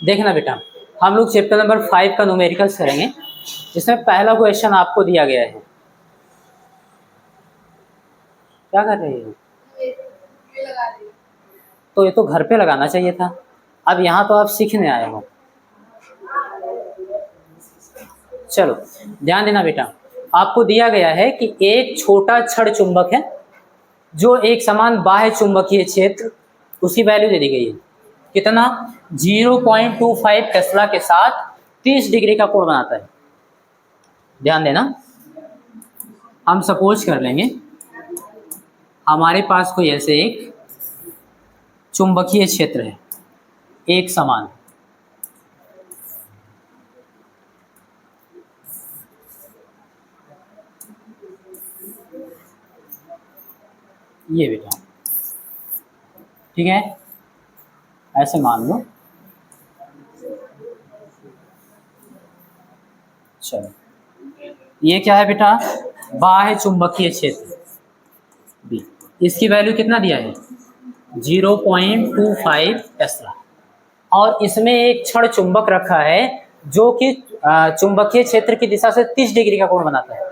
देखना बेटा, हम लोग चैप्टर नंबर 5 का न्यूमेरिकल्स करेंगे। इसमें पहला क्वेश्चन आपको दिया गया है। क्या कर रहे हो? तो ये तो घर पे लगाना चाहिए था, अब यहाँ तो आप सीखने आए हो। चलो ध्यान देना बेटा, आपको दिया गया है कि एक छोटा छड़ चुंबक है जो एक समान बाह्य चुंबकीय क्षेत्र, उसकी वैल्यू दे दी गई है कितना, 0.25 टेस्ला के साथ 30 डिग्री का कोण बनाता है। ध्यान देना, हम सपोज कर लेंगे हमारे पास कोई ऐसे एक चुंबकीय क्षेत्र है एक समान, ये बेटा ठीक है, ऐसे मान लो। चलो ये क्या है बेटा, बाह्य चुंबकीय क्षेत्र बी, इसकी वैल्यू कितना दिया है 0.25 टेस्ला, और इसमें एक छड़ चुंबक रखा है जो कि चुंबकीय क्षेत्र की दिशा से 30 डिग्री का कोण बनाता है।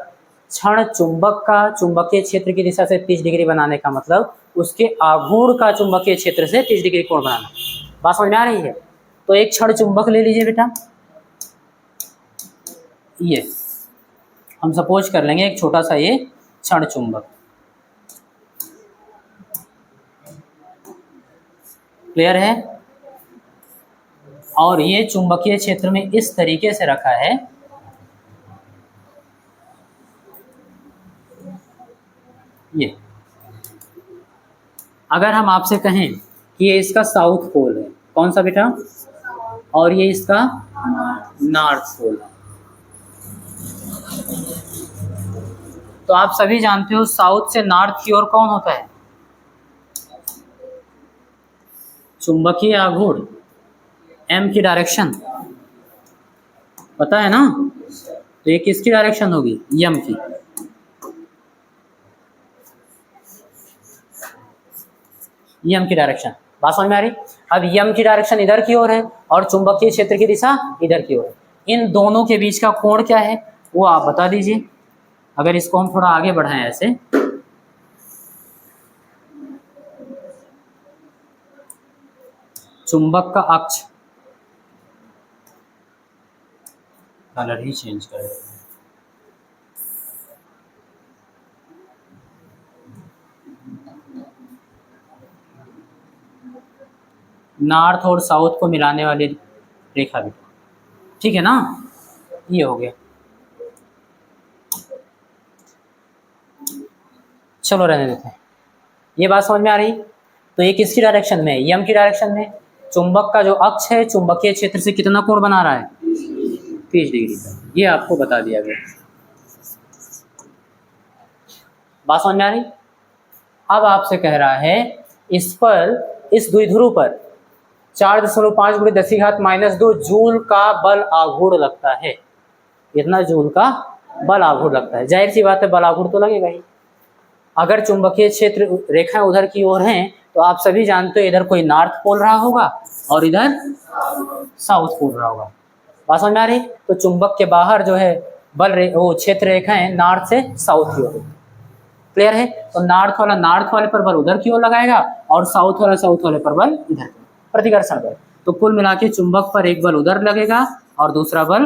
क्षण चुंबक का चुंबकीय क्षेत्र की दिशा से 30 डिग्री बनाने का मतलब उसके आघूर्ण का चुंबकीय क्षेत्र से 30 डिग्री कोण बनाना। बात समझ में आ रही है? तो एक क्षण चुंबक ले लीजिए बेटा, ये हम सपोज कर लेंगे एक छोटा सा ये क्षण चुंबक। क्लियर है? और ये चुंबकीय क्षेत्र में इस तरीके से रखा है, ये अगर हम आपसे कहें कि ये इसका साउथ पोल है, कौन सा बेटा, और ये इसका नॉर्थ पोल है, तो आप सभी जानते हो साउथ से नॉर्थ की ओर कौन होता है, चुंबकीय आघूर्ण, एम की डायरेक्शन पता है ना, तो ये किसकी डायरेक्शन होगी, एम की। एम की डायरेक्शन, बात समझ में आ रही? अब एम की डायरेक्शन इधर की ओर है और चुंबकीय क्षेत्र की दिशा इधर की ओर है, इन दोनों के बीच का कोण क्या है वो आप बता दीजिए। अगर इसको हम थोड़ा आगे बढ़ाएं ऐसे, चुंबक का अक्ष, कलर ही चेंज कर देते हैं, नॉर्थ और साउथ को मिलाने वाली रेखा भी, ठीक है ना, ये हो गया। चलो रहने देते हैं, ये बात समझ में आ रही? तो ये किसकी डायरेक्शन में, एम की डायरेक्शन में, चुंबक का जो अक्ष है चुंबकीय क्षेत्र से कितना कोण बना रहा है, 30 डिग्री का, ये आपको बता दिया गया। बात समझ में आ रही? अब आपसे कह रहा है इस पर, इस द्विध्रुव पर 4.5 × 10⁻² जूल का बल आघूर्ण लगता है। इतना जूल का बल आघूर्ण लगता है, जाहिर सी बात है बल आघूर्ण तो लगेगा ही। अगर चुंबकीय क्षेत्र रेखाएं उधर की ओर हैं तो आप सभी जानते हो इधर कोई नॉर्थ पोल रहा होगा और इधर साउथ पोल रहा होगा। बात समझ में आ रही? तो चुंबक के बाहर जो है वो क्षेत्र रेखाएं नॉर्थ से साउथ की ओर। क्लियर है? तो नॉर्थ वाला नॉर्थ वाले पर बल उधर की ओर लगाएगा और साउथ वाला साउथ वाले पर बल इधर, प्रतिकर्षण बल। तो कुल मिला के चुंबक पर एक बल उधर लगेगा और दूसरा बल,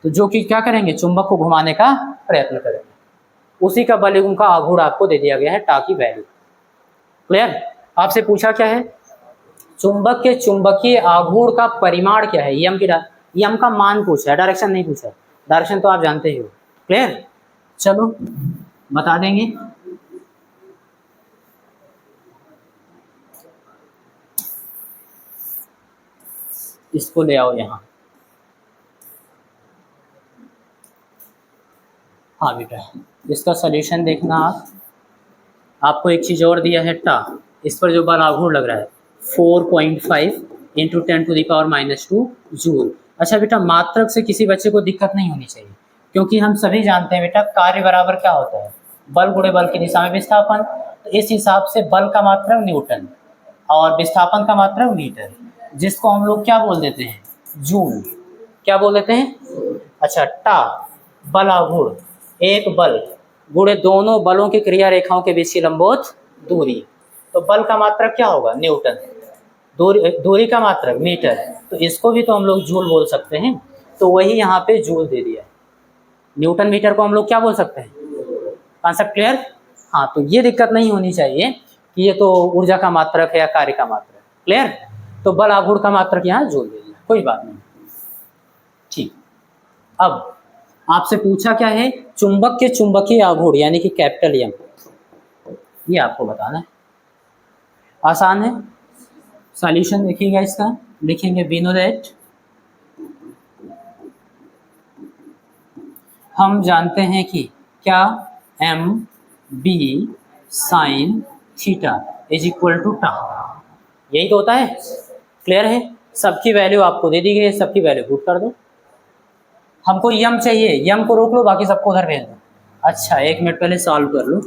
तो जो कि क्या करेंगे, चुंबक को घुमाने का प्रयत्न करेंगे। उसी का बल उनका आघूर्ण आपको दे दिया गया है, टा की वैल्यू। क्लियर? आपसे पूछा क्या है, चुंबक के चुंबकीय आघूर्ण का परिमाण क्या है, एम का मान पूछा है, डायरेक्शन नहीं पूछा। डायरेक्शन तो आप जानते ही हो। क्लियर? चलो बता देंगे। इसको ले आओ यहाँ। हाँ बेटा, इसका सॉल्यूशन देखना आप। आपको एक चीज़ और दिया है टा, इस पर जो बल आघूर्ण लग रहा है 4.5 × 10⁻² जूल। अच्छा बेटा, मात्रक से किसी बच्चे को दिक्कत नहीं होनी चाहिए, क्योंकि हम सभी जानते हैं बेटा कार्य बराबर क्या होता है, बल गुणे बल की दिशा में विस्थापन। तो इस हिसाब से बल का मात्रक न्यूटन और विस्थापन का मात्रक मीटर। जिसको हम लोग क्या बोल देते हैं, जूल। क्या बोल देते हैं? अच्छा, टा बल आघूर्ण, एक बल गुणे दोनों बलों की क्रिया रेखाओं के बीच की लंबवत दूरी। तो बल का मात्रक क्या होगा? न्यूटन। दूरी का मात्रक मीटर। तो इसको भी तो हम लोग जूल बोल सकते हैं, तो वही यहाँ पे जूल दे दिया है। न्यूटन मीटर को हम लोग क्या बोल सकते हैं? Concept clear? हाँ, तो ये दिक्कत नहीं होनी चाहिए कि ये तो ऊर्जा का मात्रक है या कार्य का मात्रक। क्लियर? तो बल आघूर्ण का मात्रक यहाँ जूल दे दिया, कोई बात नहीं। ठीक, अब आपसे पूछा क्या है? चुंबक के चुंबकीय आघूर्ण यानी कि कैपिटल एम, ये आपको बताना है। आसान है, सॉल्यूशन देखिएगा इसका, लिखेंगे वी नो दैट, हम जानते हैं कि क्या M B sine theta is equal to टा, यही तो होता है। क्लियर है? सबकी वैल्यू आपको दे दी गई है, सबकी वैल्यू पुट कर दो। हमको यम चाहिए, यम को रोक लो, बाकी सबको उधर भेज दो। अच्छा, एक मिनट पहले सॉल्व कर लो।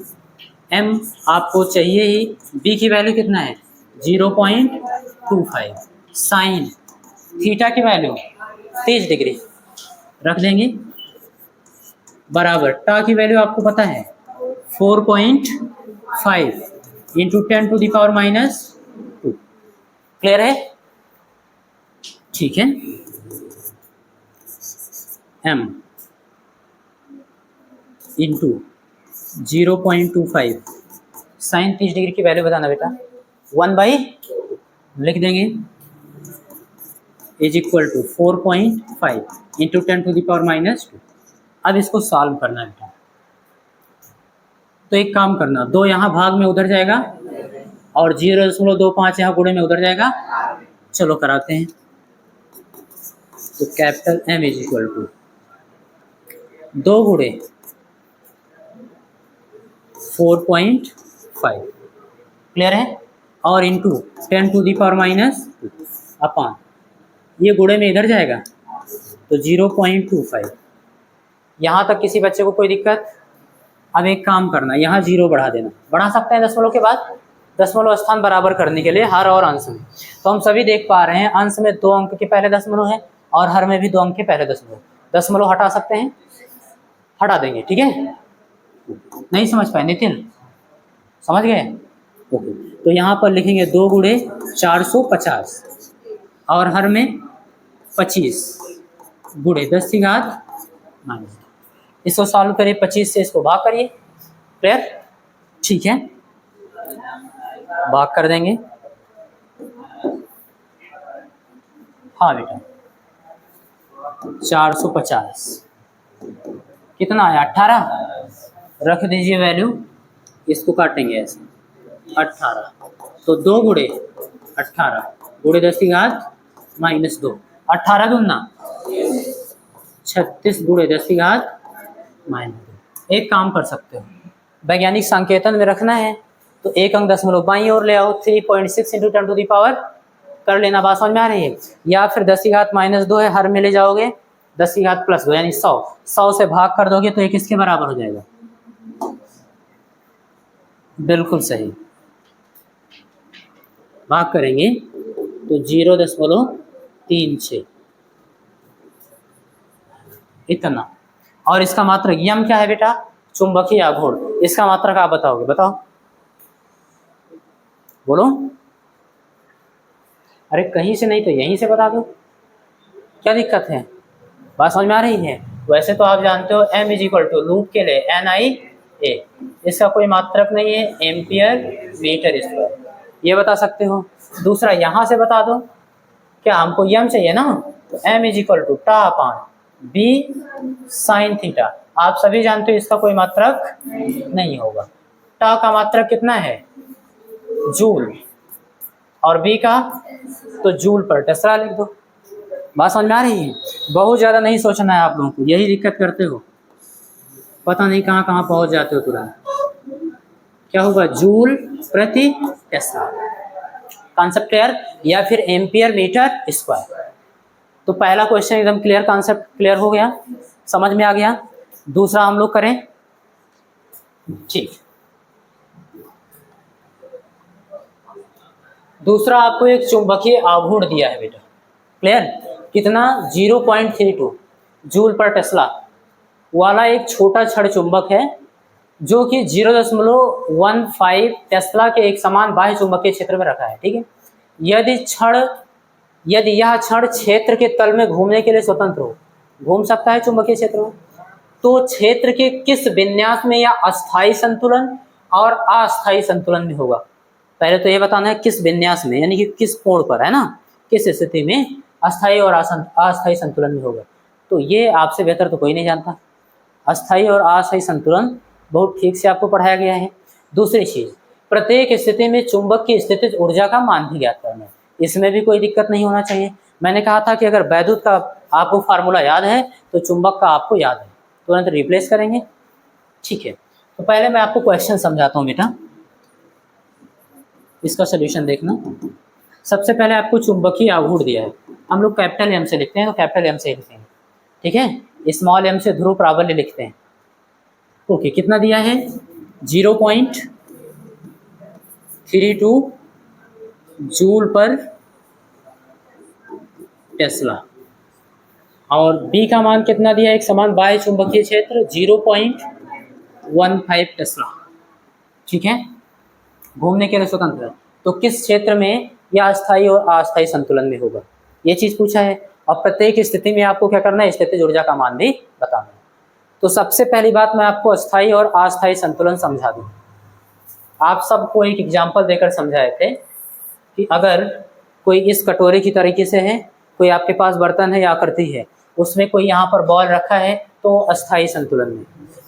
एम आपको चाहिए ही, बी की वैल्यू कितना है? 0.25, साइन थीटा की वैल्यू 30 डिग्री रख देंगे, बराबर टा की वैल्यू आपको पता है 4.5 इंटू 10⁻²। क्लियर है? ठीक है, m इंटू 0.25 साइन 30 डिग्री की वैल्यू बताना बेटा, 1/, लिख देंगे, इज इक्वल टू 4.5 इंटू 10⁻²। अब इसको सॉल्व करना है बेटा। तो एक काम करना, 2 यहाँ भाग में उधर जाएगा और 0.25 यहाँ गुणे में उधर जाएगा। चलो कराते हैं। तो capital M is equal to 2 गुणे 4.5, क्लियर है, और इंटू 10⁻², अपान ये गुणे में इधर जाएगा तो 0.25। यहाँ तक किसी बच्चे को कोई दिक्कत? अब एक काम करना, यहाँ 0 बढ़ा देना, बढ़ा सकते हैं दशमलव के बाद, दशमलव स्थान बराबर करने के लिए हर और अंश में। तो हम सभी देख पा रहे हैं अंश में 2 अंक के पहले दशमलव है और हर में भी 2 अंक के पहले दशमलव। दशमलव हटा सकते हैं, हटा देंगे। ठीक है, नहीं समझ पाए नितिन? समझ गए? ओके, तो यहाँ पर लिखेंगे 2 गुणे 450 और हर में 25 गुणे 10⁻²। इसको सॉल्व करिए, 25 से इसको भाग करिए। क्लियर? ठीक है, भाग कर देंगे। हाँ बेटा, 450 कितना आया? 18 रख दीजिए वैल्यू, इसको काटेंगे ऐसे 18। तो 2 गुणे 18 गुणे 10⁻², 18 दूना 36 गुणे 10⁻²। एक काम कर सकते हो, वैज्ञानिक संकेतन में रखना है तो एक अंक दशमलव बाईं ओर ले आओ, 3.6 इंटू 10⁻, कर लेना। बात समझ में आ रही है? या फिर 10⁻² है, हर में ले जाओगे 10⁻+2 यानी 100, 100 से भाग कर दोगे तो ये किसके बराबर हो जाएगा? बिल्कुल सही, भाग करेंगे तो 0.36 इतना। और इसका मात्रक यम क्या है बेटा? चुंबकीय आघूर्ण। इसका मात्रक आप बताओगे, बताओ, बोलो। अरे कहीं से नहीं तो यहीं से बता दो, क्या दिक्कत है? बात समझ में आ रही है? वैसे तो आप जानते हो m is equal to loop के लिए NIA, इसका कोई मात्रक नहीं है, एम्पियर मीटर स्क्वायर, ये बता सकते हो। दूसरा यहाँ से बता दो, क्या हमको यम चाहिए ना, तो m इज इक्वल टू टा अपान b साइन थीटा। आप सभी जानते हो इसका कोई मात्रक नहीं होगा। टा का मात्रक कितना है? जूल, और b का तो जूल पर टेस्ला लिख दो। बात समझ में आ रही है? बहुत ज़्यादा नहीं सोचना है आप लोगों को, यही दिक्कत करते हो, पता नहीं कहाँ कहाँ पहुँच जाते हो तुरंत। क्या होगा? जूल प्रति टेस्ला, कॉन्सेप्ट क्लियर, या फिर एम्पियर मीटर स्क्वायर। तो पहला क्वेश्चन एकदम क्लियर, कॉन्सेप्ट क्लियर हो गया, समझ में आ गया। दूसरा हम लोग करें, ठीक। दूसरा आपको एक चुंबकीय आघूर्ण दिया है बेटा, क्लियर, कितना 0.32 जूल पर टेस्ला वाला एक छोटा छड़ चुंबक है जो कि 0.15 टेस्ला के एक समान बाह्य चुंबकीय क्षेत्र में रखा है, ठीक है। यदि यह क्षण क्षेत्र के तल में घूमने के लिए स्वतंत्र हो, घूम सकता है चुंबकीय क्षेत्र में, तो क्षेत्र के किस विन्यास में यह अस्थायी संतुलन और अस्थायी संतुलन में होगा। पहले तो ये बताना है किस विन्यास में, यानी कि किस कोण पर, है ना, किस स्थिति में अस्थायी और अस्थायी संतुलन में होगा। तो ये आपसे बेहतर तो कोई नहीं जानता। अस्थायी और अस्थायी संतुलन बहुत ठीक से आपको पढ़ाया गया है। दूसरी चीज, प्रत्येक स्थिति में चुंबक की स्थितिज ऊर्जा का मान भी ज्ञात करना है, इसमें भी कोई दिक्कत नहीं होना चाहिए। मैंने कहा था कि अगर वैद्युत का आपको फार्मूला याद है तो चुंबक का आपको याद है, तुरंत रिप्लेस करेंगे, ठीक है। तो पहले मैं आपको क्वेश्चन समझाता हूँ बेटा, इसका सोल्यूशन देखना। सबसे पहले आपको चुंबकीय आघूर्ण दिया है, हम लोग कैपिटल एम से लिखते हैं, तो कैपिटल एम से लिखेंगे, ठीक है। स्मॉल एम से ध्रुव प्राबल्य लिखते हैं। ओके, कितना दिया है 0.32 जूल पर टेस्ला, और बी का मान कितना दिया है, एक समान बाह्य चुंबकीय क्षेत्र 0.15 टेस्ला, ठीक है, घूमने के लिए स्वतंत्र है। तो किस क्षेत्र में यह अस्थायी और अस्थायी संतुलन में होगा, ये चीज पूछा है। और प्रत्येक स्थिति में आपको क्या करना है, स्थितिज ऊर्जा का मान भी बताना है। तो सबसे पहली बात मैं आपको अस्थायी और अस्थायी संतुलन समझा दूं। आप सबको एक एग्जाम्पल देकर समझाए थे कि अगर कोई इस कटोरे की तरीके से है, कोई आपके पास बर्तन है या आकृति है, उसमें कोई यहाँ पर बॉल रखा है तो अस्थायी संतुलन में।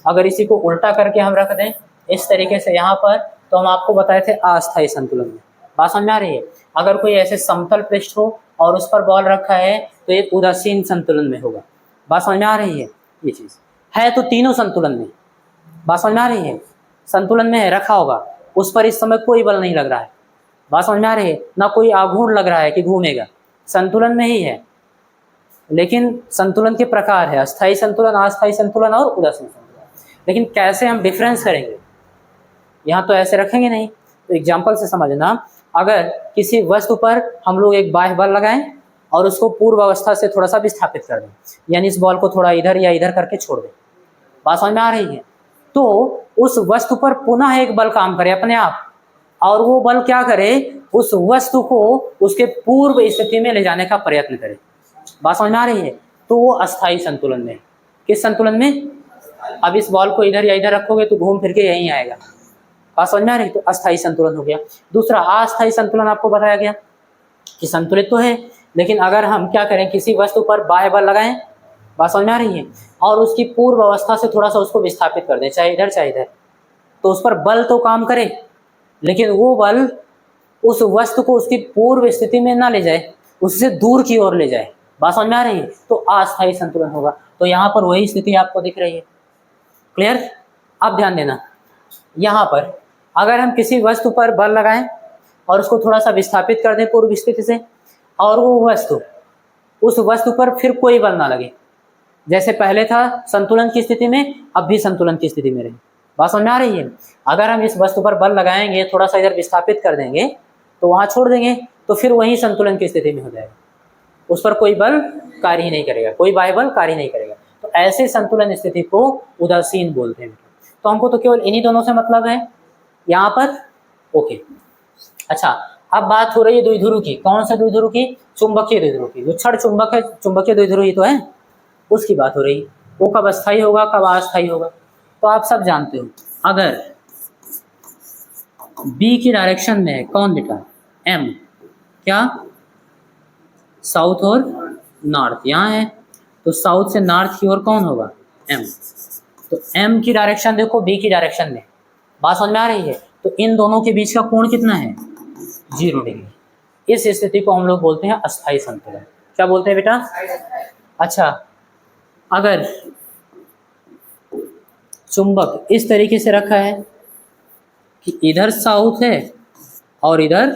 अगर इसी को उल्टा करके हम रख दें इस तरीके से यहाँ पर, तो हम आपको बताए थे अस्थायी संतुलन में। बात समझ आ रही है। अगर कोई ऐसे समतल पृष्ठ हो और उस पर बॉल रखा है तो ये उदासीन संतुलन में होगा। बात समझ में आ रही है। ये चीज है तो तीनों संतुलन में, बात समझ में आ रही है, संतुलन में है, रखा होगा, उस पर इस समय कोई बल नहीं लग रहा है, बात समझ में आ रही है, ना कोई आघूर्ण लग रहा है कि घूमेगा, संतुलन में ही है। लेकिन संतुलन के प्रकार है अस्थायी संतुलन, अस्थायी संतुलन और उदासीन संतुलन। लेकिन कैसे हम डिफरेंस करेंगे, यहाँ तो ऐसे रखेंगे नहीं। तो एग्जाम्पल से समझना, अगर किसी वस्तु पर हम लोग एक बाह्य बल लगाएं और उसको पूर्व अवस्था से थोड़ा सा विस्थापित कर दें, यानी इस बॉल को थोड़ा इधर या इधर करके छोड़ दें, बात समझ में आ रही है, तो उस वस्तु पर पुनः एक बल काम करे अपने आप, और वो बल क्या करे, उस वस्तु को उसके पूर्व स्थिति में ले जाने का प्रयत्न करे। बात समझ में आ रही है। तो वो अस्थायी संतुलन में। किस संतुलन में, अब इस बॉल को इधर या इधर रखोगे तो घूम फिर के यहीं आएगा, बात समझ में आ रही, तो अस्थायी संतुलन हो गया। दूसरा अस्थायी संतुलन आपको बताया गया कि संतुलित तो है, लेकिन अगर हम क्या करें, किसी वस्तु पर बाह्य बल लगाएं, बात समझ में आ रही है, और उसकी पूर्व अवस्था से थोड़ा सा उसको विस्थापित कर दें, चाहे इधर चाहे इधर, तो उस पर बल तो काम करे, लेकिन वो बल उस वस्तु को उसकी पूर्व स्थिति में ना ले जाए, उससे दूर की ओर ले जाए, बात समझ में आ रही है, तो अस्थायी संतुलन होगा। तो यहाँ पर वही स्थिति आपको दिख रही है, क्लियर। अब ध्यान देना, यहाँ पर अगर हम किसी वस्तु पर बल लगाएं और उसको थोड़ा सा विस्थापित कर दें पूर्व स्थिति से, और वो वस्तु, उस वस्तु पर फिर कोई बल ना लगे, जैसे पहले था संतुलन की स्थिति में, अब भी संतुलन की स्थिति में रहे, बात समझ में आ रही है। अगर हम इस वस्तु पर बल लगाएंगे, थोड़ा सा इधर विस्थापित कर देंगे, तो वहाँ छोड़ देंगे, तो फिर वही संतुलन की स्थिति में हो जाएगा, उस पर कोई बल कार्य ही नहीं करेगा, कोई बाह्य बल कार्य नहीं करेगा। तो ऐसे संतुलन स्थिति को उदासीन बोलते हैं। तो हमको तो केवल इन्हीं दोनों से मतलब है यहाँ पर, ओके। अच्छा, अब बात हो रही है द्विध्रुव की। कौन से द्विध्रुव की, चुंबकीय द्विध्रुव की। जो छड़ चुंबक है, चुंबकीय द्विध्रुव ही तो है, उसकी बात हो रही है। वो कब अस्थायी होगा, कब अस्थायी होगा, तो आप सब जानते हो। अगर बी की डायरेक्शन में है, कौन बेटा, एम, क्या, साउथ और नॉर्थ, यहाँ है, तो साउथ से नॉर्थ की ओर कौन होगा, एम। तो एम की डायरेक्शन देखो बी की डायरेक्शन में, बात समझ में आ रही है। तो इन दोनों के बीच का कोण कितना है, 0 डिग्री। इस स्थिति को हम लोग बोलते हैं अस्थायी संतुलन। क्या बोलते हैं बेटा। अच्छा, अगर चुंबक इस तरीके से रखा है कि इधर साउथ है और इधर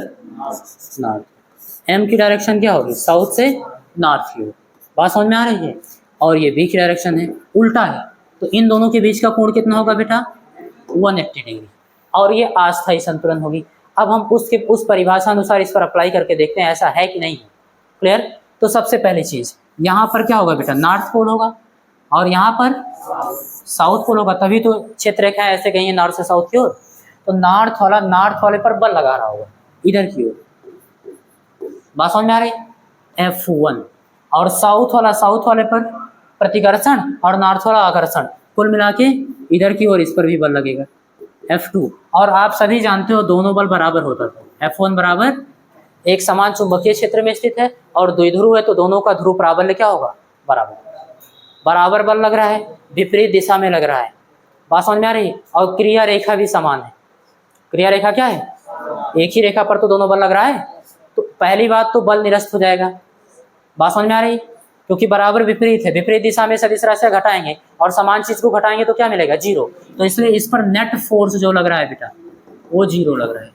नॉर्थ, एम की डायरेक्शन क्या होगी, साउथ से नॉर्थ की ओर, बात समझ में आ रही है, और ये बी की डायरेक्शन है, उल्टा है, तो इन दोनों के बीच का कोण कितना होगा बेटा, 180 डिग्री, और ये अस्थायी संतुलन होगी। अब हम उस परिभाषा अनुसार इस पर अप्लाई करके देखते हैं ऐसा है कि नहीं है। क्लियर? तो सबसे पहली चीज यहाँ पर क्या होगा बेटा, नॉर्थ पोल होगा और यहाँ पर साउथ पोल होगा, तभी तो क्षेत्र रेखा ऐसे गई है नॉर्थ से साउथ की ओर। तो नॉर्थ वाले पर बल लगा रहा होगा इधर की ओर, बात समझ में आ रही है? F1 और साउथ वाले पर प्रतिकर्षण और नॉर्थ वाला आकर्षण, कुल मिला के इधर की ओर इस पर भी बल लगेगा F2। और आप सभी जानते हो दोनों बल बराबर होता था। F1 बराबर एक समान चुंबकीय क्षेत्र में स्थित है और द्विध्रुव है तो दोनों का ध्रुव प्राबल्य क्या होगा, बराबर बल लग रहा है, विपरीत दिशा में लग रहा है, बात समझ में आ रही है? और क्रिया रेखा भी समान है। क्रिया रेखा क्या है, एक ही रेखा पर तो दोनों बल लग रहा है, तो पहली बात तो बल निरस्त हो जाएगा, बात समझ में आ रही? क्योंकि बराबर विपरीत है, विपरीत दिशा में सदिश राशि घटाएंगे और समान चीज को घटाएंगे तो क्या मिलेगा, जीरो। तो इसलिए इस पर नेट फोर्स जो लग रहा है बेटा वो जीरो लग रहा है।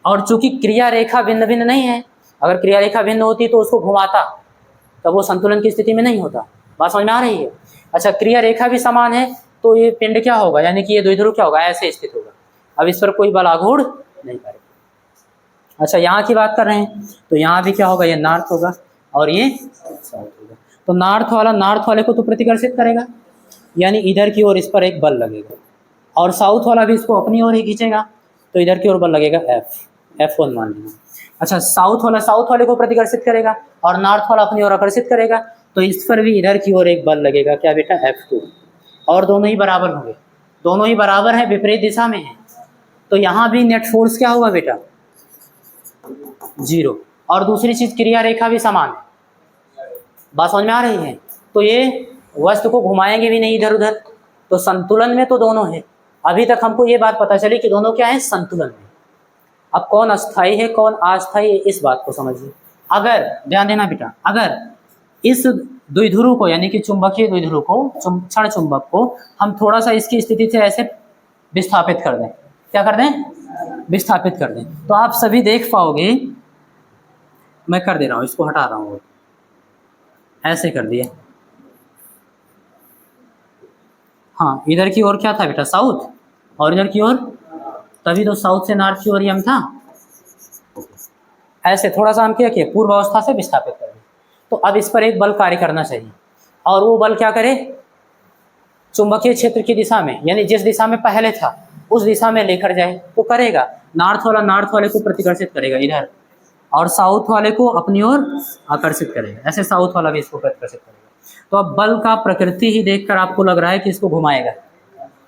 और चूंकि क्रिया रेखा भिन्न भिन्न नहीं है, अगर क्रिया रेखा भिन्न होती तो उसको घुमाता तब वो संतुलन की स्थिति में नहीं होता, बात समझ में आ रही है? अच्छा, क्रिया रेखा भी समान है तो ये पिंड क्या होगा, यानी कि ये द्विध्रुव क्या होगा, ऐसे स्थित होगा। अब इस पर कोई बल आघूर्ण नहीं करेगा। अच्छा, यहाँ की बात कर रहे हैं तो यहाँ भी क्या होगा, ये नॉर्थ होगा और ये साउथ होगा। तो नॉर्थ वाले को तो प्रतिकर्षित करेगा, यानी इधर की ओर इस पर एक बल लगेगा, और साउथ वाला भी इसको अपनी ओर ही खींचेगा तो इधर की ओर बल लगेगा F1 मान लेना। अच्छा, साउथ वाले को प्रतिकर्षित करेगा और नॉर्थ वाला अपनी ओर आकर्षित करेगा, तो इस पर भी इधर की ओर एक बल लगेगा, क्या बेटा, F2। और दोनों ही बराबर होंगे, दोनों ही बराबर है, विपरीत दिशा में है, तो यहाँ भी नेट फोर्स क्या होगा बेटा, जीरो। और दूसरी चीज क्रिया रेखा भी समान है, बात समझ में आ रही है? तो ये वस्तु को घुमाएंगे भी नहीं इधर उधर, तो संतुलन में तो दोनों है। अभी तक हमको ये बात पता चली कि दोनों क्या है, संतुलन में। अब कौन अस्थाई है कौन अस्थाई है, इस बात को समझिए। अगर ध्यान देना बेटा, अगर इस द्विध्रुव को यानी कि चुंबकीय द्विध्रुव को, क्षण चुंबक को हम थोड़ा सा इसकी स्थिति से ऐसे विस्थापित कर दें, क्या कर दें, विस्थापित कर दें, तो आप सभी देख पाओगे, मैं कर दे रहा हूँ, इसको हटा रहा हूँ, ऐसे कर दिया। हाँ, इधर की ओर क्या था बेटा, साउथ, और इधर की ओर, तभी तो साउथ से नॉर्थ की ओर यम था। ऐसे थोड़ा सा हम क्या किए, पूर्व अवस्था से विस्थापित कर दिए। तो अब इस पर एक बल कार्य करना चाहिए, और वो बल क्या करे, चुंबकीय क्षेत्र की दिशा में, यानी जिस दिशा में पहले था उस दिशा में लेकर जाए, तो करेगा। नॉर्थ वाले को प्रतिकर्षित करेगा इधर, और साउथ वाले को अपनी ओर आकर्षित करेगा, ऐसे साउथ वाला भी इसको प्रतिकर्षित करेगा। तो अब बल का प्रकृति ही देखकर आपको लग रहा है कि इसको घुमाएगा,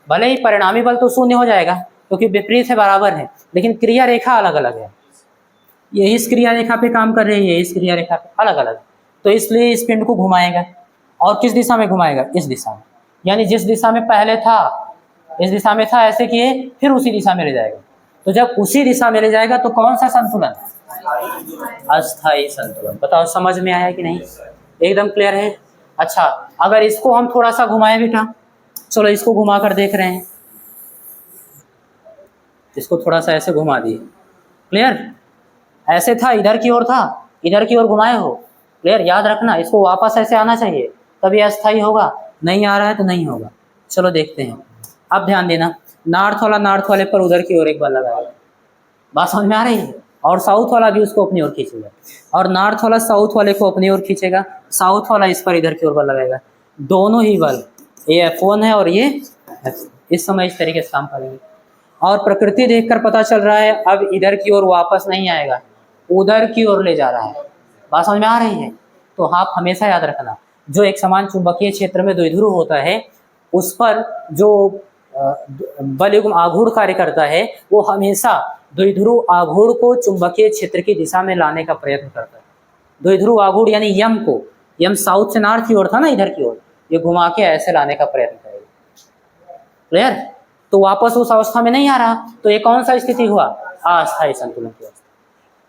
भले ही परिणामी बल तो शून्य हो जाएगा क्योंकि विपरीत है, बराबर है, लेकिन क्रिया रेखा अलग अलग है। ये इस क्रिया रेखा पे काम कर रही है, इस क्रिया रेखा पे अलग अलग, तो इसलिए इस पिंड को घुमाएगा। और किस दिशा में घुमाएगा, इस दिशा में, यानी जिस दिशा में पहले था, इस दिशा में था, ऐसे किए फिर उसी दिशा में ले जाएगा। तो जब उसी दिशा में ले जाएगा तो कौन सा संतुलन, अस्थाई संतुलन। बताओ समझ में आया कि नहीं, एकदम क्लियर है? अच्छा, अगर इसको हम थोड़ा सा घुमाएं बेटा, चलो इसको घुमा कर देख रहे हैं, इसको थोड़ा सा ऐसे घुमा दिए, क्लियर? ऐसे था, इधर की ओर था, इधर की ओर घुमाए हो, क्लियर? याद रखना, इसको वापस ऐसे आना चाहिए तभी अस्थाई होगा, नहीं आ रहा है तो नहीं होगा। चलो देखते हैं। अब ध्यान देना, नॉर्थ वाले पर उधर की ओर एक बल लगाएगा, बात समझ में आ रही है? और साउथ वाला भी उसको अपनी ओर खींचेगा, और नॉर्थ वाला साउथ वाले को अपनी ओर खींचेगा, साउथ वाला इस पर इधर की ओर बल लगाएगा, दोनों ही बल, ये F1 है और ये इस समय इस तरीके से काम करेंगे। और प्रकृति देखकर पता चल रहा है अब इधर की ओर वापस नहीं आएगा, उधर की ओर ले जा रहा है, बात समझ में आ रही है? तो आप हमेशा याद रखना, जो एक समान चुंबकीय क्षेत्र में द्विध्रुव होता है उस पर जो बलयुग्म आघूर्ण कार्य करता है वो हमेशा द्विध्रुव आघूर्ण को चुंबकीय क्षेत्र की दिशा में लाने का प्रयत्न करता है। द्विध्रुव आघूर्ण यानी यम को, यम साउथ से नॉर्थ की ओर था ना, इधर की ओर, ये घुमा के ऐसे लाने का प्रयत्न करेगा, क्लियर? तो वापस उस अवस्था में नहीं आ रहा, तो ये कौन सा स्थिति हुआ, अस्थायी संतुलन की अवस्था।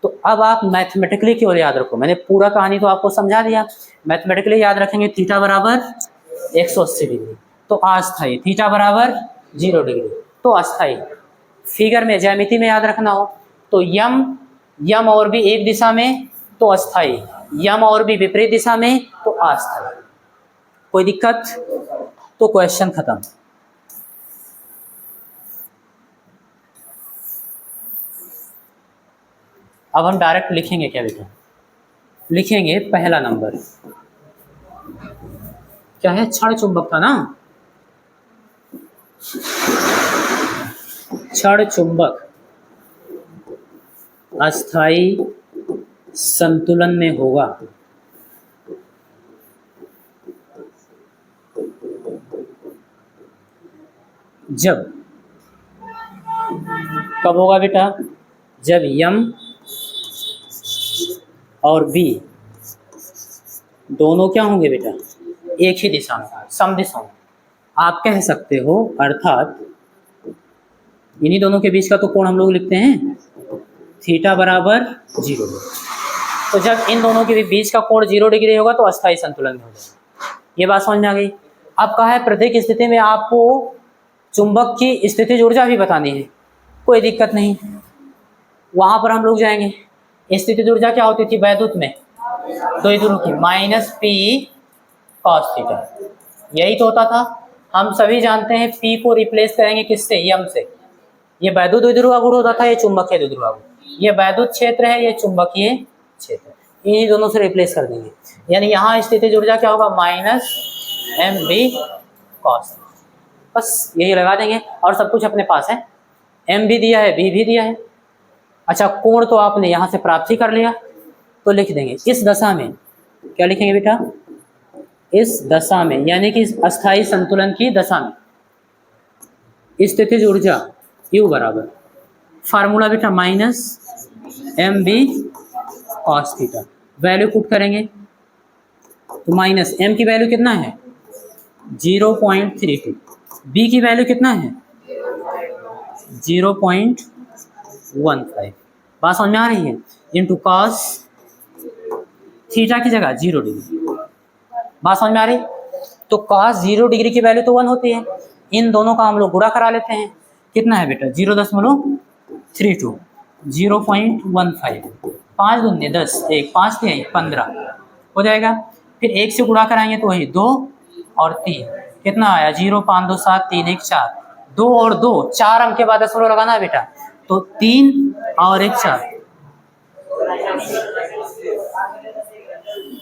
तो अब आप मैथमेटिकली की ओर याद रखो, मैंने पूरा कहानी तो आपको समझा दिया, मैथमेटिकली याद रखेंगे, थीटा बराबर 180 डिग्री तो अस्थायी, थीटा बराबर 0 डिग्री तो अस्थायी। फिगर में, ज्यामिति में याद रखना हो तो यम और भी एक दिशा में तो अस्थायी, यम और भी विपरीत दिशा में तो अस्थायी। कोई दिक्कत? तो क्वेश्चन खत्म। अब हम डायरेक्ट लिखेंगे क्या बेटा, लिखेंगे पहला नंबर क्या है, क्षण चुंबक था ना, क्षण चुंबक अस्थाई संतुलन में होगा जब, कब होगा बेटा, जब यम और बी दोनों क्या होंगे बेटा, एक ही दिशा में, समदिशा में आप कह सकते हो, अर्थात इन्हीं दोनों के बीच का तो कोण हम लोग लिखते हैं थीटा बराबर 0। तो जब इन दोनों के बीच का कोण 0 डिग्री होगा तो अस्थाई संतुलन में हो जाएगा। ये बात समझ में आ गई। अब कहा है प्रत्येक स्थिति में आपको चुंबक की स्थितिज ऊर्जा भी बतानी है, कोई दिक्कत नहीं, वहां पर हम लोग जाएंगे। स्थितिज ऊर्जा क्या होती थी वैद्युत में, द्विध्रुव की, माइनस पी कॉस थीटा, यही तो होता था। हम सभी जानते हैं पी को रिप्लेस करेंगे किससे, यम से। ये वैद्युत द्विध्रुव गुण होता था, ये चुंबकीय द्विध्रुव गुण, ये वैद्युत क्षेत्र है, ये चुंबकीय क्षेत्र, इन्हीं दोनों से रिप्लेस कर देंगे। यानी यहाँ स्थितिज ऊर्जा क्या होगा, माइनस एम बी कॉस, बस यही लगा देंगे और सब कुछ अपने पास है, एम भी दिया है, बी भी दिया है। अच्छा कोण तो आपने यहाँ से प्राप्त ही कर लिया, तो लिख देंगे इस दशा में, क्या लिखेंगे बेटा, इस दशा में, यानी कि अस्थाई संतुलन की दशा में स्थितिज ऊर्जा U बराबर, फार्मूला बेटा minus M B cos theta, value put करेंगे तो माइनस एम की वैल्यू कितना है 0.32, बी की वैल्यू कितना है 0.15, बात समझ में आ रही है, इंटू कॉस थीटा की जगह 0 डिग्री, बात समझ में आ रही। तो कॉस 0 डिग्री की वैल्यू तो 1 होती है, इन दोनों का हम लोग गुणा करा लेते हैं, कितना है बेटा 0.32, 0.15, 5 दूनी 10, 1 5 3 15 हो जाएगा। फिर 1 से गुणा कराएंगे तो वही 2 और 3, कितना आया 0 5 2 7 3 1 4, 2 और 2 4 अंक के बाद दशमलव लगाना है बेटा, तो 3 और 1 4,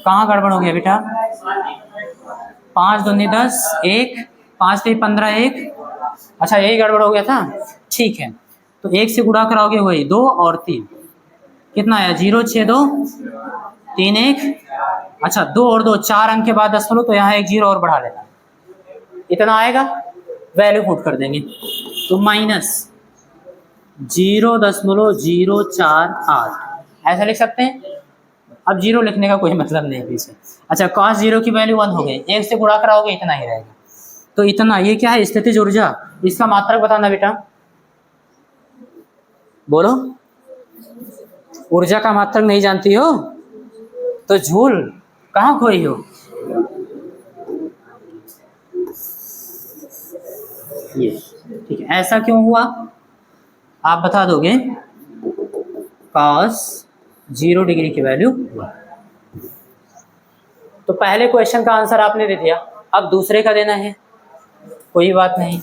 कहाँ गड़बड़ हो गया बेटा, 5 दूनी 10, 1 5 3 15 1, अच्छा यही गड़बड़ हो गया था, ठीक है। तो 1 से गुणा कराओगे वही 2 और 3, कितना आया 0 6 2 3 1, अच्छा 2 और 2 4 अंक के बाद दशमलव, तो यहाँ 1 0 और बढ़ा लेना, इतना आएगा, वैल्यू पुट कर देंगे तो माइनस 0.048 ऐसा लिख सकते हैं। अब 0 लिखने का कोई मतलब नहीं पीछे। अच्छा cos 0 की वैल्यू 1 हो गई, 1 से गुणा कराओगे इतना ही रहेगा, तो इतना, ये क्या है स्थितिज ऊर्जा, इसका मात्रक बताना बेटा, बोलो, ऊर्जा का मात्रक नहीं जानती हो तो झूल कहाँ खोई हो। ये ठीक है, ऐसा क्यों हुआ आप बता दोगे, cos 0 डिग्री की वैल्यू, तो पहले क्वेश्चन का आंसर आपने दे दिया, अब दूसरे का देना है, कोई बात नहीं,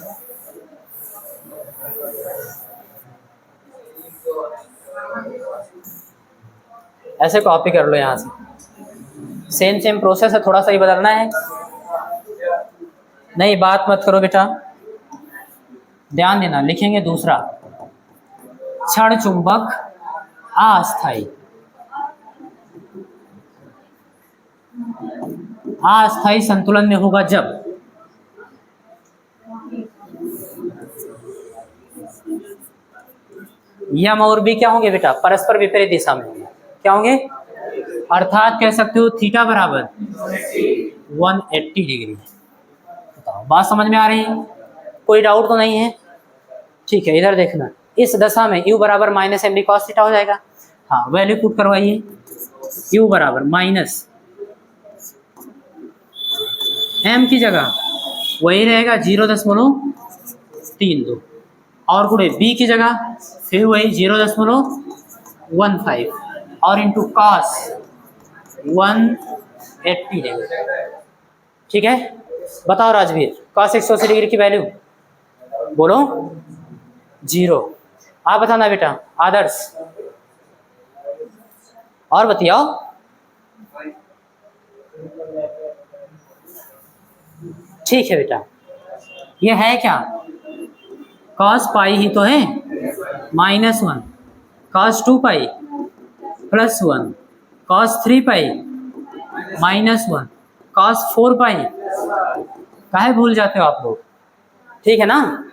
ऐसे कॉपी कर लो यहाँ से, सेम प्रोसेस है, थोड़ा सा ही बदलना है, नहीं बात मत करो बेटा, ध्यान देना। लिखेंगे दूसरा, क्षण चुंबक अस्थाई, अस्थाई संतुलन में होगा जब यम और बी क्या होंगे बेटा, परस्पर विपरीत दिशा में होंगे, क्या होंगे, अर्थात कह सकते हो थीटा बराबर 180 डिग्री। बताओ बात समझ में आ रही है, कोई डाउट तो नहीं है, ठीक है। इधर देखना, इस दशा में u बराबर minus M B cos theta हो जाएगा, हाँ वैल्यू पुट करवाइए, u बराबर माइनस m की जगह वही रहेगा 0.32 और गुणे b की जगह फिर वही 0.15 और इंटू कॉस 180 डिग्री, ठीक है। बताओ राजवीर, कॉस 180 डिग्री की वैल्यू बोलो 0, आप बताना बेटा आदर्श, और बताओ। ठीक है बेटा, ये है क्या, cos पाई ही तो है, -1, cos 2 पाई +1, cos 3 पाई -1, cos 4 पाई। काहे भूल जाते हो आप लोग, ठीक है ना,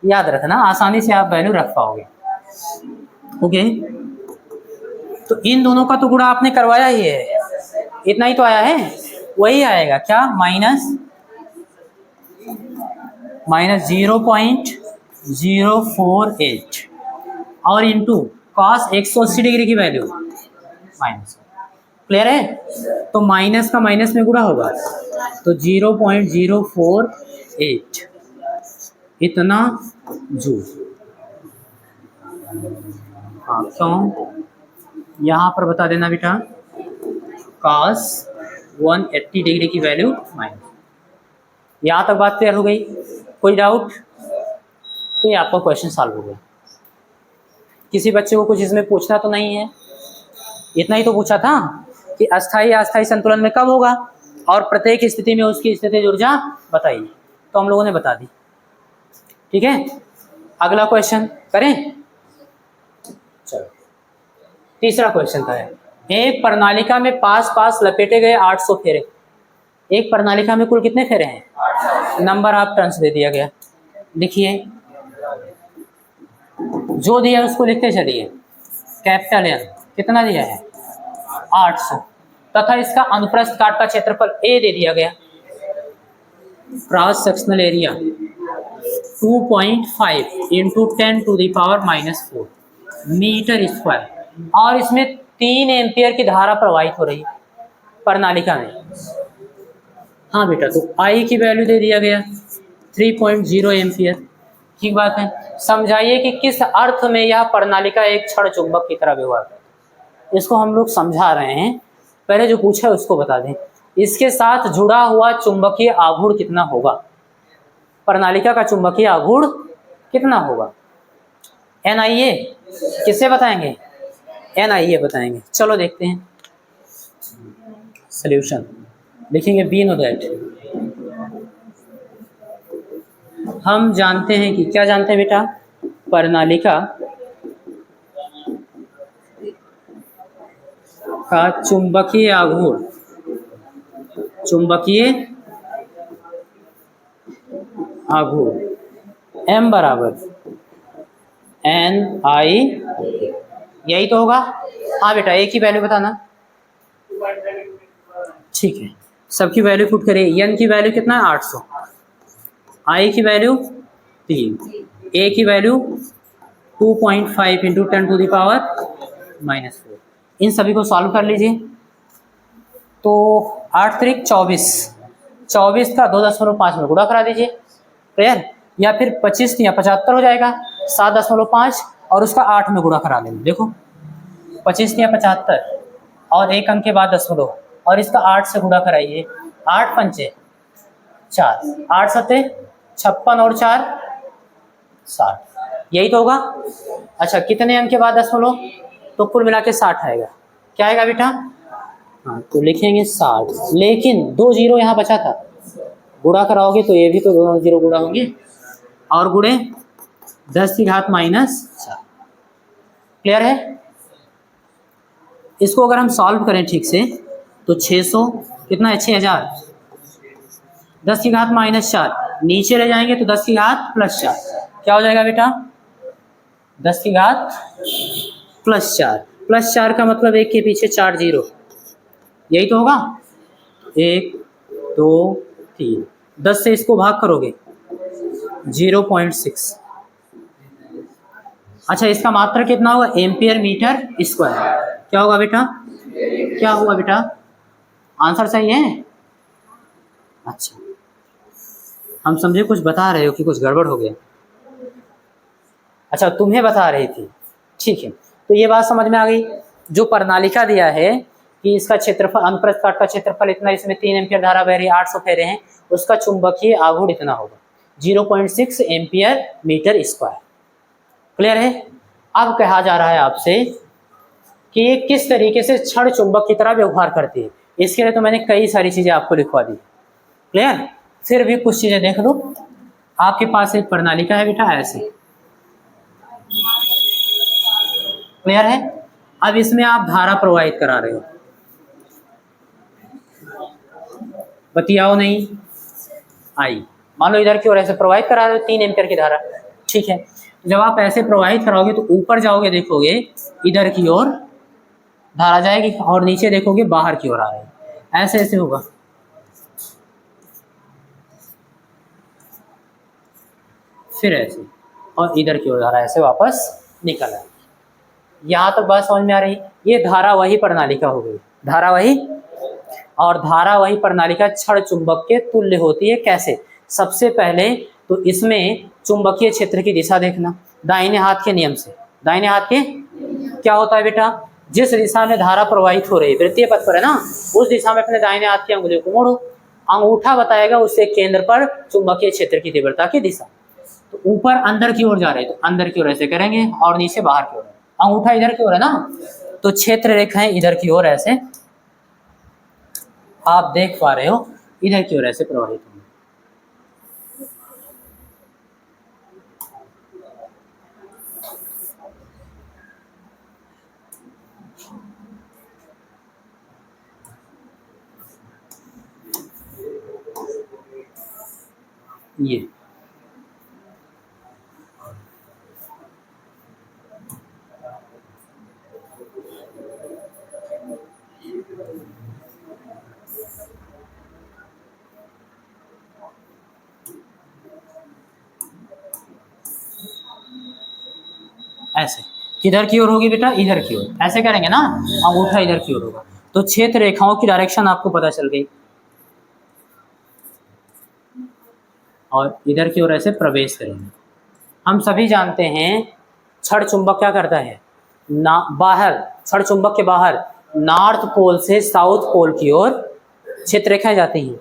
याद रखना, आसानी से आप वैल्यू रख पाओगे। ओके, तो इन दोनों का तो गुणा आपने करवाया ही है, इतना ही तो आया है, वही आएगा क्या, -0.048 और इंटू cos 180 डिग्री की वैल्यू माइनस। क्लियर है, तो माइनस का माइनस में गुणा होगा तो 0.048 इतना जूल। हाँ, तो यहाँ पर बता देना बेटा, cos 180 डिग्री की वैल्यू माइनस। यहाँ तक बात क्लियर हो गई, कोई डाउट? तो ये आपका क्वेश्चन सॉल्व हो गया। किसी बच्चे को कुछ इसमें पूछना तो नहीं है, इतना ही तो पूछा था कि अस्थाई अस्थाई संतुलन में कब होगा और प्रत्येक स्थिति में उसकी स्थितिज ऊर्जा बताइए, तो हम लोगों ने बता दी। ठीक है, अगला क्वेश्चन करें। चलो, तीसरा क्वेश्चन का है, एक प्रणालिका में पास पास लपेटे गए 800 फेरे। एक प्रणालिका में कुल कितने फेरे हैं, नंबर ऑफ टर्न्स दे दिया गया। लिखिए, जो दिया उसको लिखते चलिए। कैपिटल एन कितना दिया है, 800, तथा इसका अनुप्रस्थ काट का क्षेत्रफल ए दे दिया गया। Cross sectional area 2.5 into 10⁻⁻4 metre square, और इसमें 3 एम्पियर की धारा प्रवाहित हो रही है प्रणालिका में। हाँ बेटा, तो आई की वैल्यू दे दिया गया 3.0 एम्पियर। ठीक बात है, समझाइए कि किस अर्थ में यह प्रणालिका एक क्षण चुंबक की तरह व्यवहार करती है। इसको हम लोग समझा रहे हैं, पहले जो पूछा है उसको बता दें। इसके साथ जुड़ा हुआ चुंबकीय आघूर्ण कितना होगा, प्रणालिका का चुंबकीय आघूर्ण कितना होगा, NIA किससे बताएंगे, NIA बताएंगे। चलो देखते हैं सॉल्यूशन, लिखेंगे बी नो दैट। हम जानते हैं कि क्या जानते हैं बेटा, प्रणालिका का चुंबकीय आघूर्ण, चुंबकीय आघूर्ण M बराबर NI, यही तो होगा। हाँ बेटा, ए की वैल्यू बताना। ठीक है, सबकी वैल्यू पुट करिए। एन की वैल्यू कितना है, 800, आई की वैल्यू 3, ए की वैल्यू 2.5 इंटू 10⁻⁻4। इन सभी को सॉल्व कर लीजिए। तो 8 3 24, 24 का 2.5 में गुणा करा दीजिए, क्लियर, या फिर 25 या 75 हो जाएगा, 7.5 और उसका 8 में गुणा करा देंगे। देखो 25 या 75 और एक अंक के बाद दशमलव और इसका 8 से गुणा कराइए, 8 पंचे 4, 8 सत्ते 56 और 4 60, यही तो होगा। अच्छा, कितने अंक के बाद दशमलव, तो कुल मिला के 60 आएगा। क्या आएगा बेटा, हाँ तो लिखेंगे 60, लेकिन 2 जीरो यहाँ बचा था, गुणा कराओगे तो ये भी तो 2 जीरो गुणा होंगे और गुणे 10⁻⁻4। क्लियर है। इसको अगर हम सॉल्व करें ठीक से तो 600 कितना है, 6000, 10⁻⁻4 नीचे ले जाएंगे तो 10⁻+4, क्या हो जाएगा बेटा, 10⁻+4, +4 का मतलब एक के पीछे 4 जीरो, यही तो होगा। 1 2 3, 10 से इसको भाग करोगे 0.6। अच्छा, इसका मात्रा कितना होगा, एम्पियर मीटर स्क्वायर। क्या होगा बेटा, क्या हुआ बेटा, आंसर सही है। अच्छा, हम समझे कुछ बता रहे हो कि कुछ गड़बड़ हो गया। अच्छा, तुम्हें बता रही थी, ठीक है, तो ये बात समझ में आ गई। जो प्रणालिका दिया है कि इसका क्षेत्रफल, अनुप्रस्थ काट का क्षेत्रफल इतना, इसमें 3 एम्पियर धारा बह रही है, 800 फेरे हैं, उसका चुंबकीय आघूर्ण इतना होगा 0.6 एम्पियर मीटर स्क्वायर। क्लियर है। अब कहा जा रहा है आपसे कि ये किस तरीके से क्षण चुंबक की तरह व्यवहार करती है। इसके लिए तो मैंने कई सारी चीजें आपको लिखवा दी। क्लियर? फिर भी कुछ चीजें देख लो। आपके पास एक प्रणालिका है बेटा ऐसे, क्लियर है? अब इसमें आप धारा प्रवाहित करा रहे हो, बतियाओ नहीं आई। मान लो इधर की ओर ऐसे प्रवाहित करा रहे हो 3 एम्पियर की धारा, ठीक है। जब आप ऐसे प्रवाहित कराओगे तो ऊपर जाओगे, देखोगे इधर की ओर धारा जाएगी और नीचे देखोगे बाहर की ओर आ रही है। ऐसे ऐसे होगा, फिर ऐसे, और इधर की ओर धारा ऐसे वापस निकल आएगी। यहाँ तक बात समझ में आ रही? ये धारावाही प्रणालिका हो गई, धारावाही। और धारावाही प्रणालिका क्षण चुंबक के तुल्य होती है। कैसे? सबसे पहले तो इसमें चुंबकीय क्षेत्र की दिशा देखना दाहिने हाथ के नियम से। दाहिने हाथ के क्या होता है बेटा? जिस दिशा में धारा प्रवाहित हो रही है, वृत्तीय पथ पर है ना, उस दिशा में अपने दाहिने हाथ की अंगुलियों को मोड़ो। अंगूठा बताएगा उससे केंद्र पर चुंबकीय क्षेत्र की तीव्रता की दिशा। तो ऊपर अंदर की ओर जा रहे हैं तो अंदर की ओर ऐसे करेंगे और नीचे बाहर की ओर। अंगूठा इधर की ओर है ना, तो क्षेत्र रेखाएं इधर की ओर ऐसे आप देख पा रहे हो, इधर की ओर ऐसे प्रवाहित होंगे। ये ऐसे किधर की ओर होगी बेटा? इधर की ओर। ऐसे करेंगे ना, अंगूठा इधर की ओर होगा, तो क्षेत्र रेखाओं की डायरेक्शन आपको पता चल गई। और इधर की ओर ऐसे प्रवेश करेंगे। हम सभी जानते हैं क्षण चुंबक क्या करता है ना, बाहर, क्षण चुंबक के बाहर नॉर्थ पोल से साउथ पोल की ओर क्षेत्र रेखाएं जाती हैं,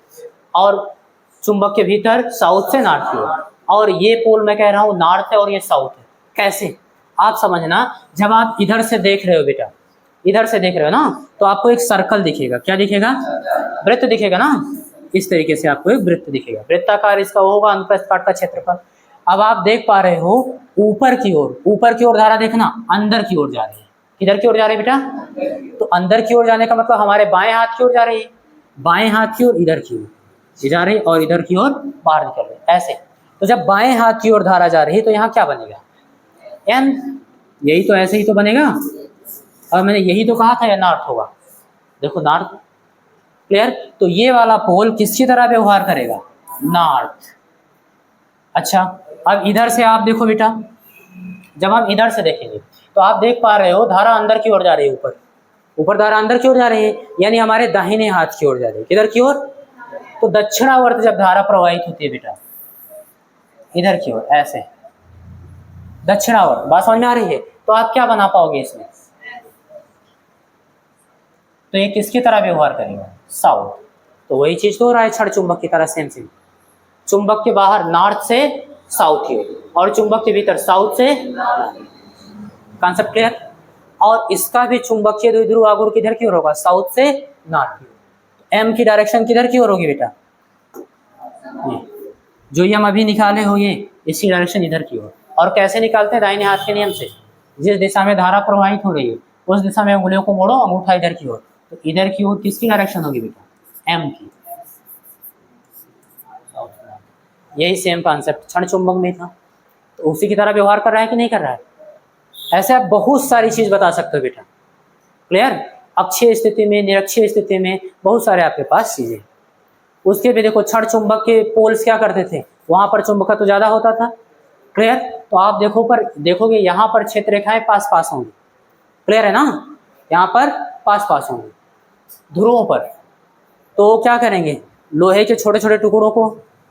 और चुंबक के भीतर साउथ से नॉर्थ की ओर। और ये पोल मैं कह रहा हूँ नॉर्थ है और ये साउथ है। कैसे? आप समझना, जब आप इधर से देख रहे हो बेटा, इधर से देख रहे हो ना, तो आपको एक सर्कल दिखेगा। क्या दिखेगा? वृत्त दिखेगा ना। इस तरीके से आपको एक वृत्त दिखेगा, वृत्ताकार इसका होगा अनुप्रस्थ काट का क्षेत्रफल। अब आप देख पा रहे हो ऊपर की ओर, ऊपर की ओर धारा देखना अंदर की ओर जा रही है। किधर की ओर जा रही है बेटा? तो अंदर की ओर जाने का मतलब हमारे बाएं हाथ की ओर जा रही है, बाएं हाथ की ओर इधर की ओर जा रही है, और इधर की ओर बाहर निकल रही है ऐसे। तो जब बाएं हाथ की ओर धारा जा रही है तो यहाँ क्या बनेगा? एन। यही तो, ऐसे ही तो बनेगा। और मैंने यही तो कहा था ये नॉर्थ होगा, देखो नॉर्थ। क्लियर? तो ये वाला पोल किसकी तरह व्यवहार करेगा? नॉर्थ। अच्छा, अब इधर से आप देखो बेटा, जब हम इधर से देखेंगे तो आप देख पा रहे हो धारा अंदर की ओर जा रही है, ऊपर ऊपर धारा अंदर की ओर जा रही है, यानी हमारे दाहिने हाथ की ओर जा रही है। किधर की ओर? तो दक्षिणावर्त जब धारा प्रवाहित होती है बेटा, इधर की ओर ऐसे दक्षिणावर्त। बात समझ में आ रही है? तो आप क्या बना पाओगे इसमें? तो ये किसकी तरह व्यवहार करेगा? साउथ। तो वही चीज तो हो रहा है क्षण चुंबक की तरह, सेम सेम। चुंबक के बाहर नॉर्थ से साउथ की ओर, और चुंबक के भीतर साउथ से। Concept clear? और इसका भी चुंबकीय द्विध्रुव आघूर्ण किधर की ओर होगा? साउथ से नॉर्थ की ओर। एम की डायरेक्शन किधर की ओर होगी बेटा? ये जो ये हम अभी निकाले हो, ये इसकी डायरेक्शन इधर की ओर। और कैसे निकालते हैं? दाहिने हाथ के नियम से। जिस दिशा में धारा प्रवाहित हो रही है उस दिशा में उंगलियों को मोड़ो, अंगूठा इधर की ओर। तो इधर की ओर किसकी डायरेक्शन होगी बेटा? एम की। यही सेम कॉन्सेप्ट क्षण चुंबक में था, तो उसी की तरह व्यवहार कर रहा है कि नहीं कर रहा है? ऐसे आप बहुत सारी चीज बता सकते हो बेटा। क्लियर? अक्षीय स्थिति में, निरक्षीय स्थिति में, बहुत सारे आपके पास चीजें। उसके भी देखो, क्षण चुंबक के पोल्स क्या करते थे, वहां पर चुंबकत्व तो ज्यादा होता था। क्लियर? तो आप देखो पर देखोगे यहाँ पर क्षेत्र रेखाएं पास पास होंगी। क्लियर है ना? यहाँ पर पास पास होंगी ध्रुवों पर। तो क्या करेंगे? लोहे के छोटे छोटे टुकड़ों को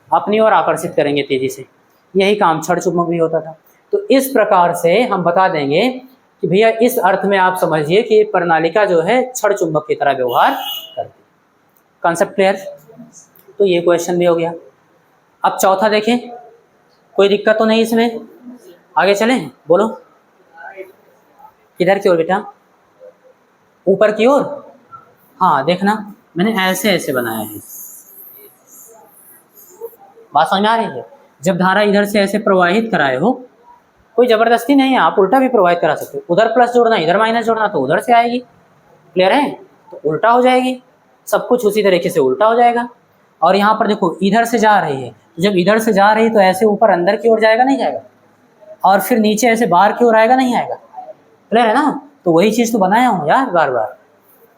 अपनी ओर आकर्षित करेंगे तेजी से। यही काम क्षण चुंबक भी होता था। तो इस प्रकार से हम बता देंगे कि भैया इस अर्थ में आप समझिए कि प्रणालिका जो है क्षण चुंबक की तरह व्यवहार करती है। Concept clear? तो ये क्वेश्चन भी हो गया। अब चौथा देखें, कोई दिक्कत तो नहीं इसमें? आगे चलें, बोलो किधर की ओर बेटा? ऊपर की ओर। हाँ देखना, मैंने ऐसे ऐसे बनाया है। बात समझ में आ रही है? जब धारा इधर से ऐसे प्रवाहित कराए हो, कोई जबरदस्ती नहीं है, आप उल्टा भी प्रवाहित करा सकते हो। उधर प्लस जोड़ना, इधर माइनस जोड़ना, तो उधर से आएगी। क्लियर है? तो उल्टा हो जाएगी, सब कुछ उसी तरीके से उल्टा हो जाएगा। और यहाँ पर देखो इधर से जा रही है, जब इधर से जा रही है तो ऐसे ऊपर अंदर की ओर जाएगा, नहीं जाएगा? और फिर नीचे ऐसे बाहर की ओर आएगा, नहीं आएगा? क्लियर है ना? तो वही चीज़ तो बनाया हूँ यार बार बार।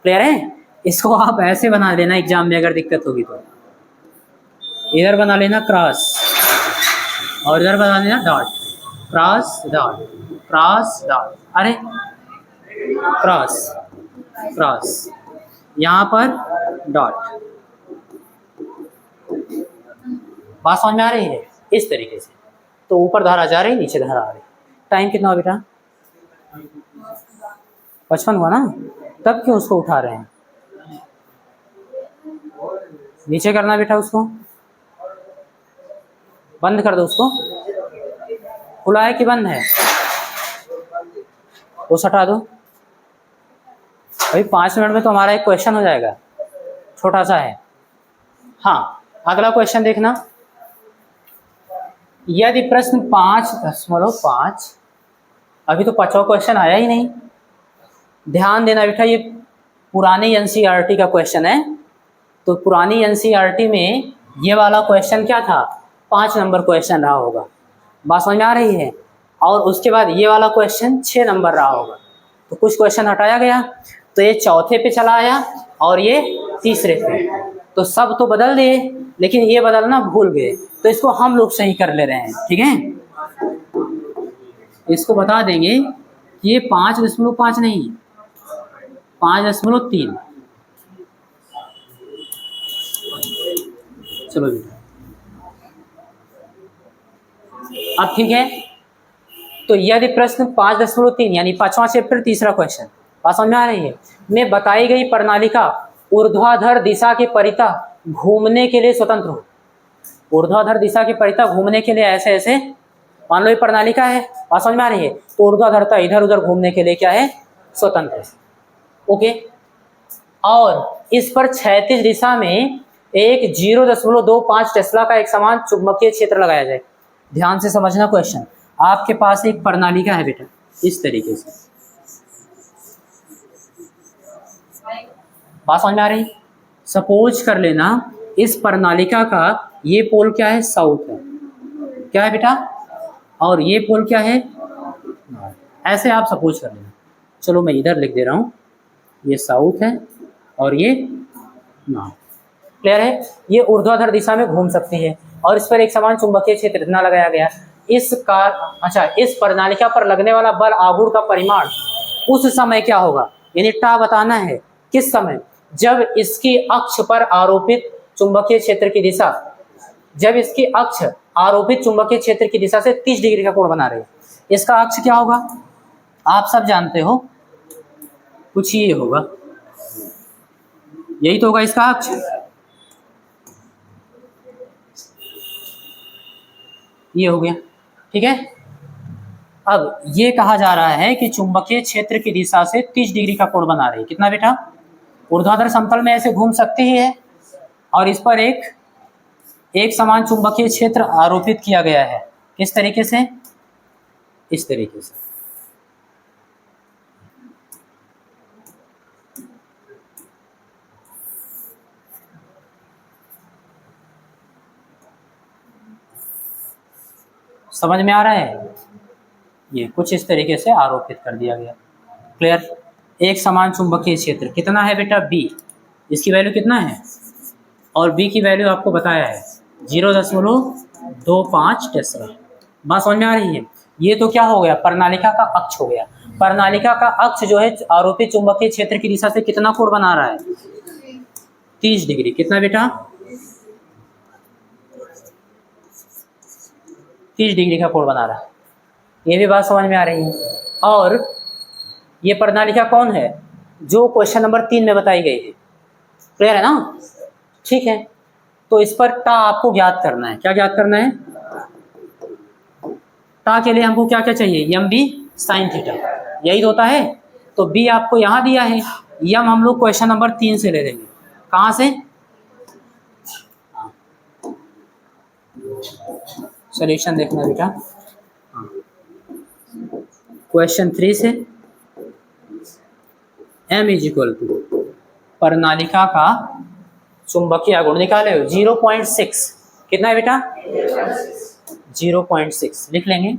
क्लियर है? इसको आप ऐसे बना लेना एग्जाम में, अगर दिक्कत होगी तो इधर बना लेना क्रॉस और इधर बना लेना dot, cross dot, cross dot, अरे क्रॉस क्रॉस, यहाँ पर डॉट। बात समझ में आ रही है? इस तरीके से। तो ऊपर धारा जा रही, नीचे धारा आ रही। टाइम कितना हुआ बेटा? 55 हुआ ना? तब क्यों उसको उठा रहे हैं? नीचे करना बेटा, उसको बंद कर दो। उसको खुला है कि बंद है? वो हटा दो। अभी 5 मिनट में तो हमारा एक क्वेश्चन हो जाएगा, छोटा सा है। हाँ, अगला क्वेश्चन देखना। यदि प्रश्न 5.5, अभी तो 5वां क्वेश्चन आया ही नहीं। ध्यान देना बेटा, ये पुरानी एनसीईआरटी का क्वेश्चन है। तो पुरानी एनसीईआरटी में ये वाला क्वेश्चन क्या था? 5 नंबर क्वेश्चन रहा होगा। बात समझ में आ रही है? और उसके बाद ये वाला क्वेश्चन 6 नंबर रहा होगा। तो कुछ क्वेश्चन हटाया गया, तो ये चौथे पे चला आया और ये तीसरे पे। तो सब तो बदल दिए, लेकिन ये बदलना भूल गए, तो इसको हम लोग सही कर ले रहे हैं। ठीक है, इसको बता देंगे कि ये 5.5 नहीं, 5.3। चलो जी, अब ठीक है। तो यदि प्रश्न 5.3 यानी 5वां चैप्टर तीसरा क्वेश्चन, बात समझ में आ रही है, में बताई गई प्रणालिका ऊर्ध्वाधर दिशा के परितः घूमने के लिए स्वतंत्र हो। ऊर्ध्वाधर दिशा के परितः घूमने के लिए ऐसे ऐसे, मान लो ये प्रणालिका है, बात समझ में आ रही है, तो ऊर्ध्वाधरता इधर उधर घूमने के लिए क्या है? स्वतंत्र। ओके। और इस पर क्षैतिज दिशा में एक 0.25 टेस्ला का एक समान चुंबकीय क्षेत्र लगाया जाए। ध्यान से समझना क्वेश्चन। आपके पास एक प्रणालिका है बेटा, इस तरीके से, बात समझ में आ रही? सपोज कर लेना इस प्रणालिका का ये पोल क्या है? साउथ है। क्या है बेटा? और ये पोल क्या है? ऐसे आप सपोज कर लेना। चलो मैं इधर लिख दे रहा हूँ, ये साउथ है और ये नॉर्थ। क्लियर है? ये ऊर्ध्वाधर दिशा में घूम सकती है और इस पर एक समान चुंबकीय क्षेत्र इतना लगाया गया। इस प्रणालिका पर लगने वाला बल आघूर्ण का परिमाण उस समय क्या होगा? यानी टा बताना है, किस समय? जब इसकी अक्ष पर आरोपित चुंबकीय क्षेत्र की दिशा, जब इसकी अक्ष आरोपित चुंबकीय क्षेत्र की दिशा से 30 डिग्री का कोण बना रही है। इसका अक्ष क्या होगा? आप सब जानते हो, कुछ ये होगा, यही तो होगा इसका अक्ष। ये हो गया। ठीक है, अब ये कहा जा रहा है कि चुंबकीय क्षेत्र की दिशा से 30 डिग्री का कोण बना रही है। कितना बेटा? ऊर्ध्वाधर समतल में ऐसे घूम सकती ही है और इस पर एक समान चुंबकीय क्षेत्र आरोपित किया गया है। किस तरीके से? इस तरीके से। समझ में आ रहा है? ये कुछ इस तरीके से आरोपित कर दिया गया। क्लियर? एक समान चुंबकीय क्षेत्र कितना है बेटा? बी। इसकी वैल्यू कितना है? और बी की वैल्यू आपको बताया है 0.25 टेस्ला। बात समझ में आ रही है? ये तो क्या हो गया? प्रणालिका का अक्ष हो गया। प्रणालिका का अक्ष जो है आरोपित चुंबकीय क्षेत्र की दिशा से कितना कोण बना रहा है? 30 डिग्री। कितना बेटा? 30 डिग्री का कोण बना रहा है। ये भी बात समझ में आ रही है? और ये प्रणालिका कौन है? जो क्वेश्चन नंबर 3 में बताई गई है। क्लियर है ना? ठीक है, तो इस पर टा आपको ज्ञात करना है। क्या ज्ञात करना है? टा के लिए हमको क्या क्या चाहिए? एम बी साइन थीटा, यही तो होता है। तो बी आपको यहाँ दिया है, यम हम लोग क्वेश्चन नंबर 3 से ले लेंगे। कहाँ से? सॉल्यूशन देखना बेटा, क्वेश्चन 3 से m इज इक्वल टू प्रणालिका का चुंबकीय गुण निकाले 0.6। कितना है बेटा? 0.6 लिख लेंगे।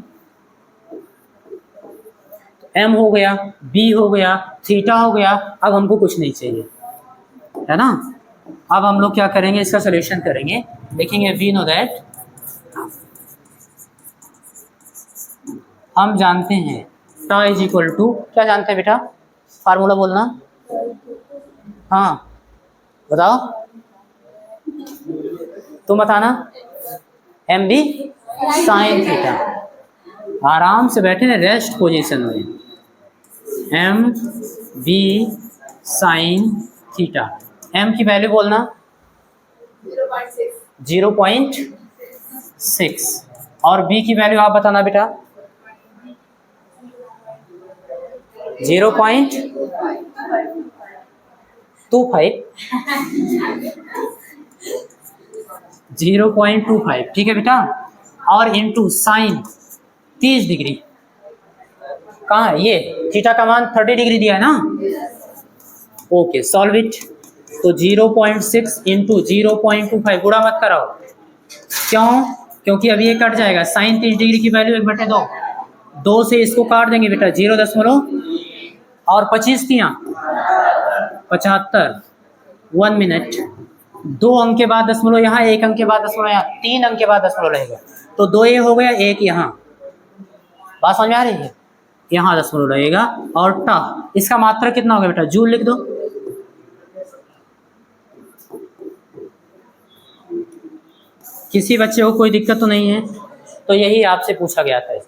m हो गया, b हो गया, थीटा हो गया। अब हमको कुछ नहीं चाहिए, है ना। अब हम लोग क्या करेंगे, इसका सॉल्यूशन करेंगे। लिखेंगे वी नो दैट, हम जानते हैं टा इज इक्वल टू, क्या जानते हैं बेटा? फार्मूला बोलना। हाँ बताओ, तुम बताना। M B sine theta. आराम से बैठे ना रेस्ट पोजीशन में। M B sine theta. M की वैल्यू बोलना 0.6 और बी की वैल्यू आप बताना बेटा 0.25। ठीक है बेटा। और इनटू साइन 30 डिग्री। कहाँ है ये? थीटा का मान 30 डिग्री दिया है ना। Okay solve it. तो 0.6 इंटू 0.25 गुणा मत कराओ। क्यों? क्योंकि अभी ये कट जाएगा। साइन 30 डिग्री की वैल्यू 1/2, 2 से इसको काट देंगे बेटा 0 और 25 तिया 75। 1 मिनट। 2 अंक के बाद दशमलव यहाँ, 1 अंक के बाद दशमलव यहाँ, 3 अंक के बाद दशमलव रहेगा। तो 2 ये हो गया, 1 यहाँ। बात समझ में आ रही है? यहाँ दशमलव लगेगा। और टा इसका मात्रा कितना होगा बेटा? जूल लिख दो। किसी बच्चे को कोई दिक्कत तो नहीं है? तो यही आपसे पूछा गया था।